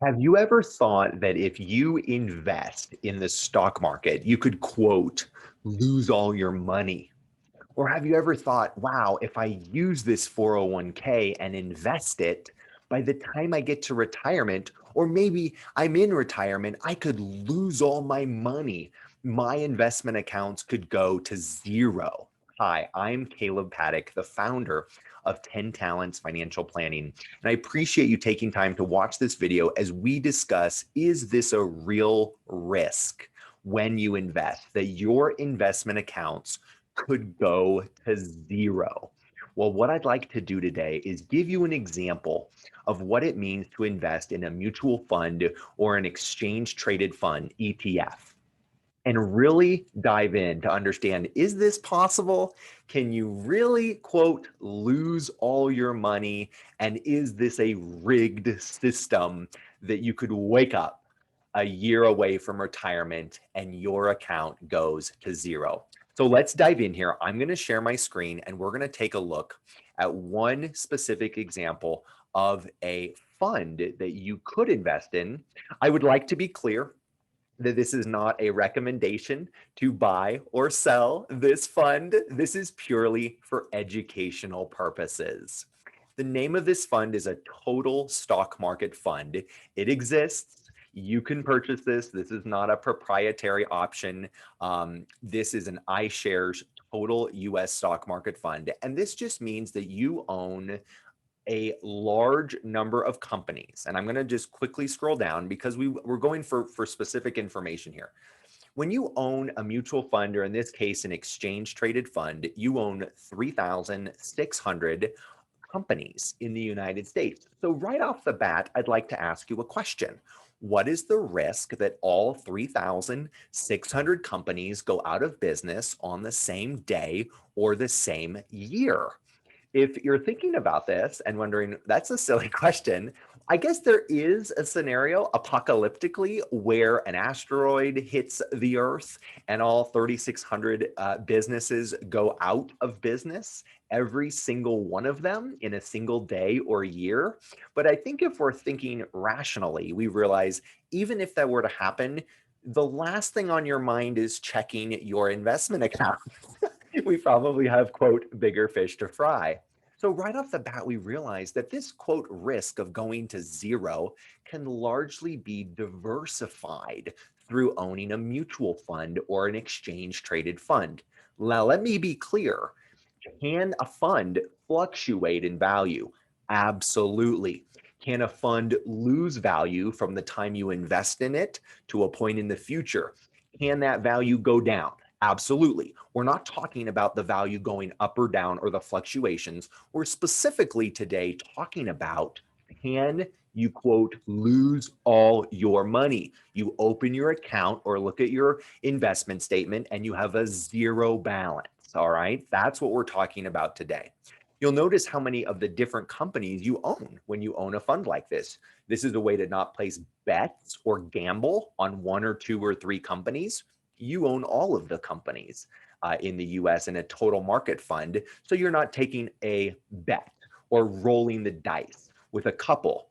Have you ever thought that if you invest in the stock market, you could, quote, lose all your money? Or have you ever thought, wow, if I use this 401k and invest it, by the time I get to retirement, or maybe I'm in retirement, I could lose all my money. My investment accounts could go to zero. Hi, I'm Caleb Paddock, the founder of 10 Talents Financial Planning. And I appreciate you taking time to watch this video as we discuss, is this a real risk when you invest, that your investment accounts could go to zero? Well, what I'd like to do today is give you an example of what it means to invest in a mutual fund or an exchange traded fund, ETF, and really dive in to understand, is this possible? Can you really, quote, lose all your money? And is this a rigged system that you could wake up a year away from retirement and your account goes to zero? So let's dive in here. I'm going to share my screen and we're going to take a look at one specific example of a fund that you could invest in. I would like to be clear that this is not a recommendation to buy or sell this fund. This is purely for educational purposes. The name of this fund is a total stock market fund. It exists. You can purchase this. This is not a proprietary option. This is an iShares total US stock market fund. And this just means that you own a large number of companies. And I'm going to just quickly scroll down because we're going for specific information here. When you own a mutual fund, or in this case, an exchange traded fund, you own 3,600 companies in the United States. So right off the bat, I'd like to ask you a question. What is the risk that all 3,600 companies go out of business on the same day or the same year? If you're thinking about this and wondering, that's a silly question, I guess there is a scenario apocalyptically where an asteroid hits the Earth and all 3,600 businesses go out of business, every single one of them in a single day or year. But I think if we're thinking rationally, we realize even if that were to happen, the last thing on your mind is checking your investment account. We probably have, quote, bigger fish to fry. So right off the bat, we realize that this, quote, risk of going to zero can largely be diversified through owning a mutual fund or an exchange traded fund. Now, let me be clear. Can a fund fluctuate in value? Absolutely. Can a fund lose value from the time you invest in it to a point in the future? Can that value go down? Absolutely. We're not talking about the value going up or down or the fluctuations. We're specifically today talking about, can you, quote, lose all your money? You open your account or look at your investment statement and you have a zero balance. All right. That's what we're talking about today. You'll notice how many of the different companies you own when you own a fund like this. This is a way to not place bets or gamble on one or two or three companies. You own all of the companies in the US in a total market fund. So you're not taking a bet or rolling the dice with a couple.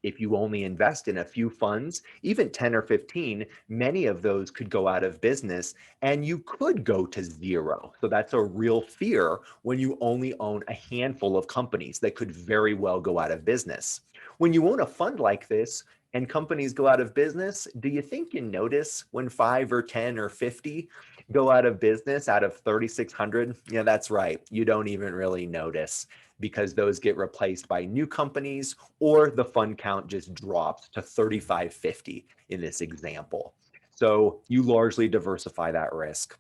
If you only invest in a few funds, even 10 or 15, many of those could go out of business and you could go to zero. So that's a real fear when you only own a handful of companies that could very well go out of business. When you own a fund like this and companies go out of business, do you think you notice when 5 or 10 or 50 go out of business out of 3,600? Yeah, that's right. You don't even really notice, because those get replaced by new companies, or the fund count just drops to 3,550 in this example. So you largely diversify that risk.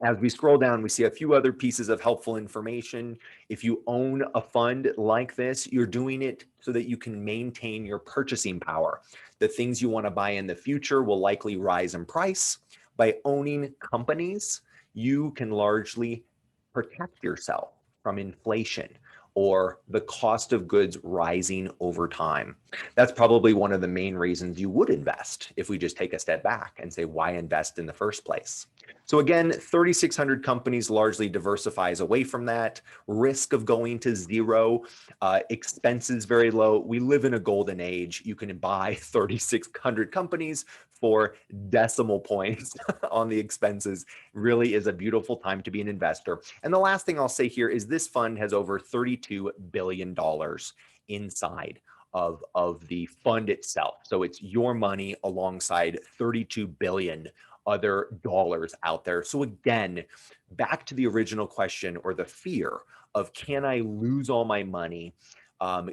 As we scroll down, we see a few other pieces of helpful information. If you own a fund like this, you're doing it so that you can maintain your purchasing power. The things you want to buy in the future will likely rise in price. By owning companies, you can largely protect yourself from inflation or the cost of goods rising over time. That's probably one of the main reasons you would invest if we just take a step back and say, why invest in the first place? So again, 3,600 companies largely diversifies away from that. Risk of going to zero, expenses very low. We live in a golden age. You can buy 3,600 companies for decimal points on the expenses. Really is a beautiful time to be an investor. And the last thing I'll say here is this fund has over $32 billion inside of the fund itself. So it's your money alongside 32 billion other dollars out there. So again, back to the original question or the fear of, can I lose all my money?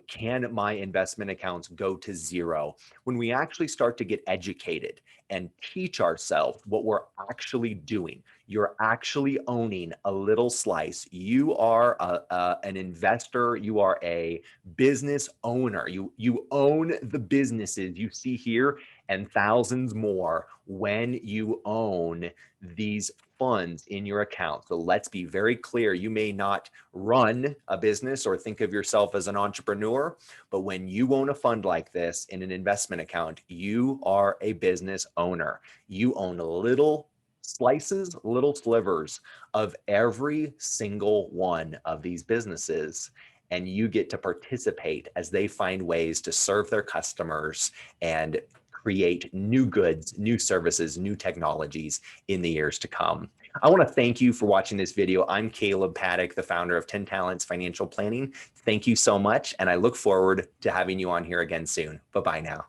Can my investment accounts go to zero? When we actually start to get educated and teach ourselves what we're actually doing, you're actually owning a little slice. You are an investor. You are a business owner. You own the businesses you see here and thousands more when you own these funds in your account. So let's be very clear. You may not run a business or think of yourself as an entrepreneur, but when you own a fund like this in an investment account, you are a business owner. You own little slices, little slivers of every single one of these businesses. And you get to participate as they find ways to serve their customers and create new goods, new services, new technologies in the years to come. I want to thank you for watching this video. I'm Kaleb Paddock, the founder of 10 Talents Financial Planning. Thank you so much, and I look forward to having you on here again soon. Bye-bye now.